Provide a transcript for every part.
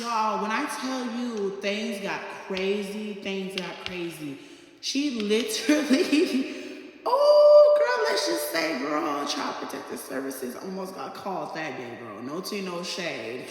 Y'all, when I tell you things got crazy. She literally, oh, girl, let's just say, girl, Child Protective Services almost got called that day, girl. No tea, no shade.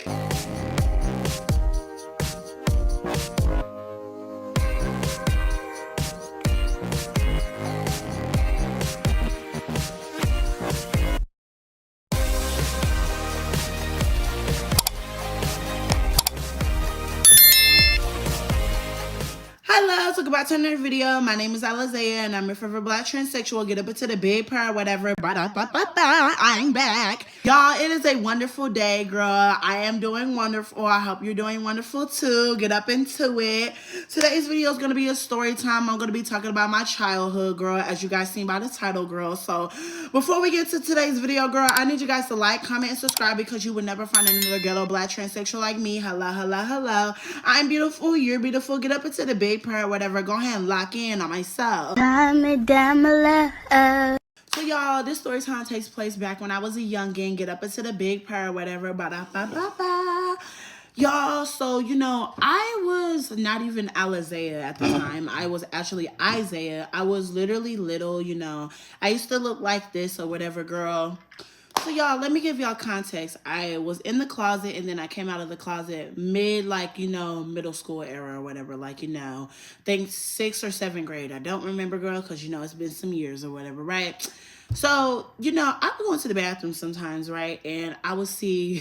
Hello, welcome back to another video. My name is Alizea and I'm your favorite black transsexual. Get up into the big part, whatever. I'm back. Y'all, it is a wonderful day, girl. I am doing wonderful. I hope you're doing wonderful too. Get up into it. Today's video is going to be a story time. I'm going to be talking about my childhood, girl, as you guys seen by the title, girl. So before we get to today's video, girl, I need you guys to like, comment, and subscribe because you would never find another ghetto black transsexual like me. Hello. I'm beautiful. You're beautiful. Get up into the big part, whatever. Go ahead and lock in on myself. So y'all, this story time takes place back when I was a youngin. Get up into the big part, whatever. Y'all, so I was not even Alizea at the time. I was actually Isaiah. I was literally little, I used to look like this or whatever, girl. So y'all, let me give y'all context. I was in the closet and then I came out of the closet mid, middle school era or whatever, think 6th or 7th grade. I don't remember, girl, because, it's been some years or whatever, right? So, I would go into the bathroom sometimes, right? And I would see,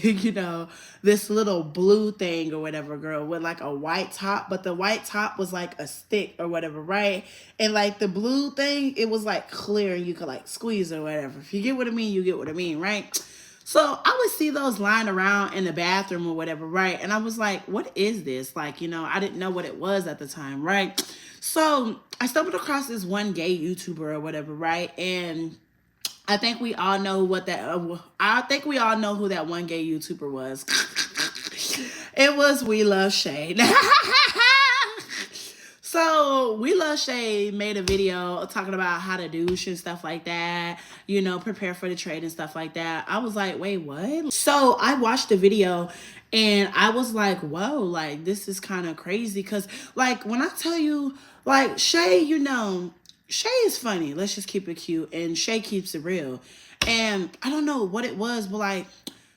this little blue thing or whatever, girl, with like a white top, but the white top was like a stick or whatever, right? And like the blue thing, it was like clear and you could like squeeze or whatever. If you get what I mean, you get what I mean, right? So I would see those lying around in the bathroom or whatever, right? And I was like, what is this? I didn't know what it was at the time, right? So I stumbled across this one gay YouTuber or whatever, right? And I think we all know what that. I think we all know who that one gay YouTuber was. It was We Love Shade. So We Love Shade made a video talking about how to douche and stuff like that. Prepare for the trade and stuff like that. I was like, wait, what? So I watched the video and I was like, whoa, like this is kind of crazy. Cause when I tell you, Shay, Shay is funny. Let's just keep it cute. And Shay keeps it real. And I don't know what it was, but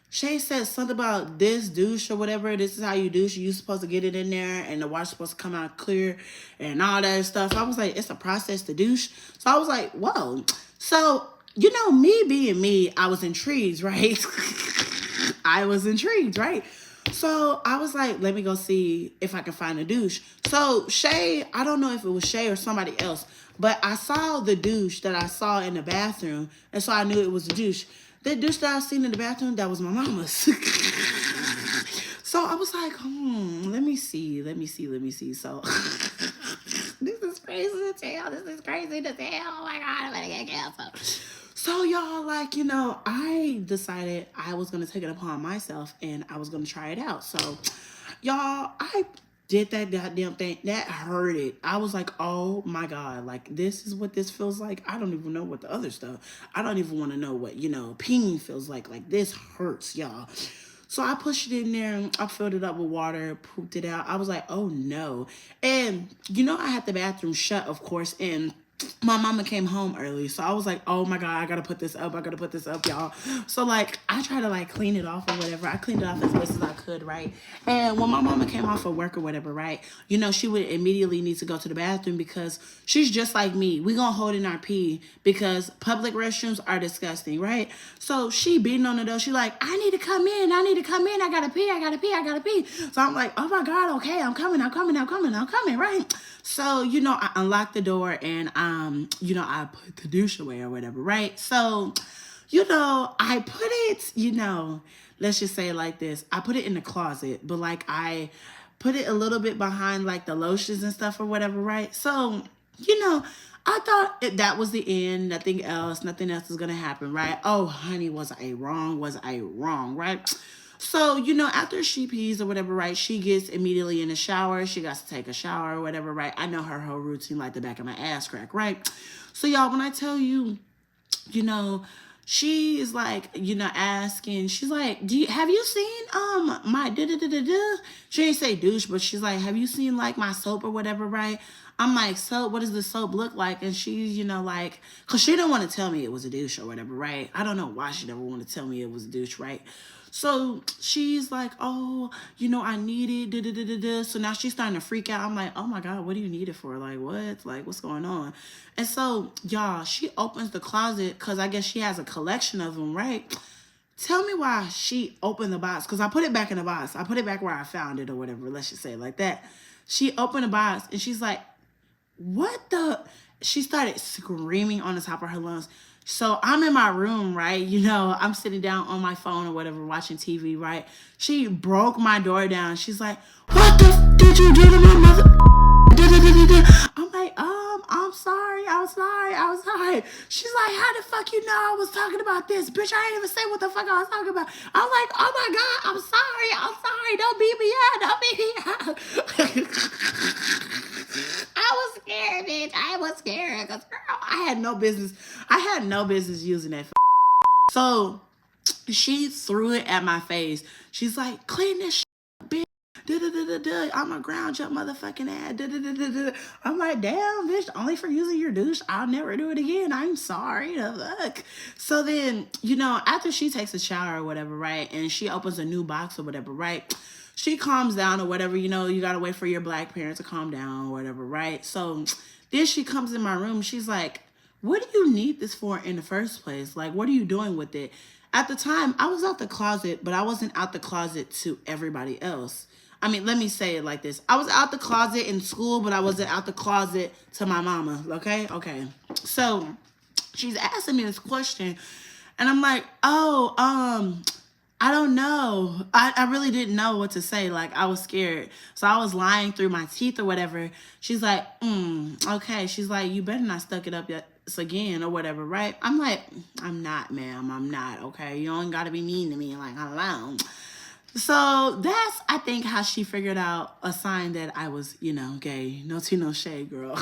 Shay said something about this douche or whatever. This is how you douche. You're supposed to get it in there and the water's supposed to come out clear and all that stuff. I was like, it's a process to douche. So I was like, whoa. So, me being me, I was intrigued, right? I was intrigued, right? So I was like, let me go see if I can find a douche. So Shay, I don't know if it was Shay or somebody else, but I saw the douche that I saw in the bathroom, and so I knew it was a douche. The douche that I seen in the bathroom, that was my mama's. So I was like, let me see. So this is crazy to tell. Oh my God, I'm gonna get canceled. So y'all, I decided I was going to take it upon myself and I was going to try it out. So y'all, I did that goddamn thing. That hurted. I was like, oh my God, this is what this feels like. I don't even know what the other stuff. I don't even want to know what, peeing feels like. This hurts, y'all. So I pushed it in there, I filled it up with water, pooped it out. I was like, oh no. And I had the bathroom shut, of course, and my mama came home early. So I was like, oh my God, I gotta put this up, y'all. So I tried to clean it off or whatever. I cleaned it off as best as I could, right? And when my mama came off of work or whatever, right, she would immediately need to go to the bathroom because she's just like me. We gonna hold in our pee because public restrooms are disgusting, right? So she beating on the door. She like, I need to come in. I gotta pee. So I'm like, oh my God, okay, I'm coming, right? So, I unlocked the door and, I put the douche away or whatever, right? So, I put it, let's just say it like this. I put it in the closet, but I put it a little bit behind the lotions and stuff or whatever, right? So, I thought that was the end. Nothing else is going to happen, right? Oh, honey, was I wrong, right? So, after she pees or whatever, right, she gets immediately in the shower. She got to take a shower or whatever, right? I know her whole routine like the back of my ass crack, right? So, y'all, when I tell you, she's like, you know, asking, she's like, have you seen my da-da-da-da-da? She didn't say douche, but she's like, have you seen like my soap or whatever, right? I'm like, soap, what does the soap look like? And she's, you know, like, because she didn't want to tell me it was a douche or whatever, right? I don't know why she never wanted to tell me it was a douche, right? So she's like, oh, you know, I need it, da-da-da-da-da. So now she's starting to freak out. I'm like, oh my God, what do you need it for? Like, what? Like, what's going on? And so, y'all, she opens the closet because I guess she has a collection of them, right? Tell me why she opened the box, because I put it back in the box. I put it back where I found it or whatever. Let's just say it like that. She opened the box and she's like, what the? She started screaming on the top of her lungs. So I'm in my room, right? You know, I'm sitting down on my phone or whatever, watching TV, right? She broke my door down. She's like, what the did you do to my mother? I'm like, I'm sorry. She's like, how the fuck you know I was talking about this? Bitch, I didn't even say what the fuck I was talking about. I'm like, oh my God, I'm sorry. Don't beat me up. I was scared, bitch. I was scared. Because, girl, I had no business using that. So, she threw it at my face. She's like, clean this shit up, bitch. I'm gonna ground your motherfucking ass. I'm like, damn, bitch, only for using your douche. I'll never do it again. I'm sorry. Look. So then, you know, after she takes a shower or whatever, right? And she opens a new box or whatever, right? She calms down or whatever, you know, you gotta wait for your black parents to calm down or whatever, right? So then she comes in my room. She's like, what do you need this for in the first place? Like, what are you doing with it? At the time, I was out the closet, but I wasn't out the closet to everybody else. I mean, let me say it like this. I was out the closet in school, but I wasn't out the closet to my mama, okay? Okay. So she's asking me this question, and I'm like, oh, I don't know. I really didn't know what to say. Like, I was scared. So I was lying through my teeth or whatever. She's like, okay. She's like, you better not stuck it up yet again or whatever, right? I'm like, I'm not, ma'am. I'm not, okay? You don't got to be mean to me. Like, hello. So that's, I think, how she figured out a sign that I was, you know, gay. No tea, no shade, girl.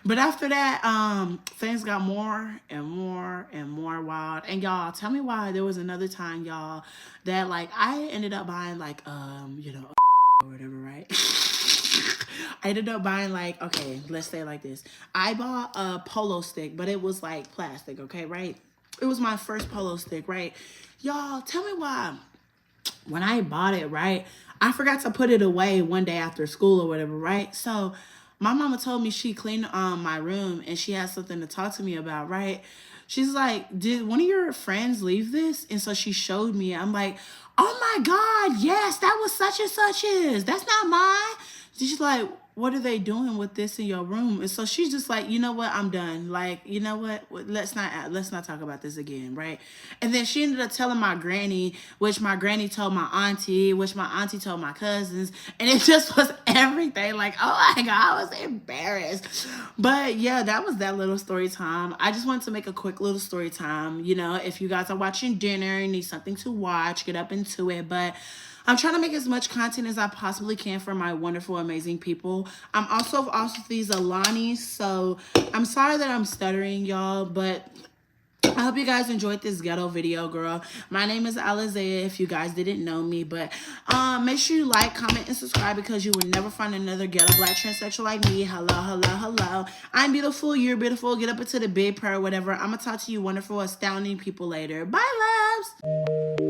But after that, things got more and more and more wild. And y'all, tell me why there was another time, y'all, that like I ended up buying like, you know, or whatever, right? I ended up buying like, okay, let's say it like this. I bought a polo stick, but it was like plastic, okay, right? It was my first polo stick, right? Y'all, tell me why when I bought it, right, I forgot to put it away one day after school or whatever, right? So my mama told me she cleaned my room and she had something to talk to me about, right? She's like, did one of your friends leave this? And so she showed me. I'm like, oh my God, yes, that was such and such is. That's not mine. She's like, what are they doing with this in your room? And so she's just like, you know what, I'm done. Like, you know what, let's not talk about this again, right? And then she ended up telling my granny, which my granny told my auntie, which my auntie told my cousins, and it just was everything. Like, oh my God, I was embarrassed. But yeah, that was that little story time. I just wanted to make a quick little story time. You know, if you guys are watching dinner and need something to watch, get up into it. But I'm trying to make as much content as I possibly can for my wonderful, amazing people. I'm also these Alani, so I'm sorry that I'm stuttering, y'all, but I hope you guys enjoyed this ghetto video, girl. My name is Alizea, if you guys didn't know me, but make sure you like, comment, and subscribe because you will never find another ghetto black transsexual like me. Hello. I'm beautiful, you're beautiful. Get up into the big prayer, whatever. I'm going to talk to you wonderful, astounding people later. Bye, loves.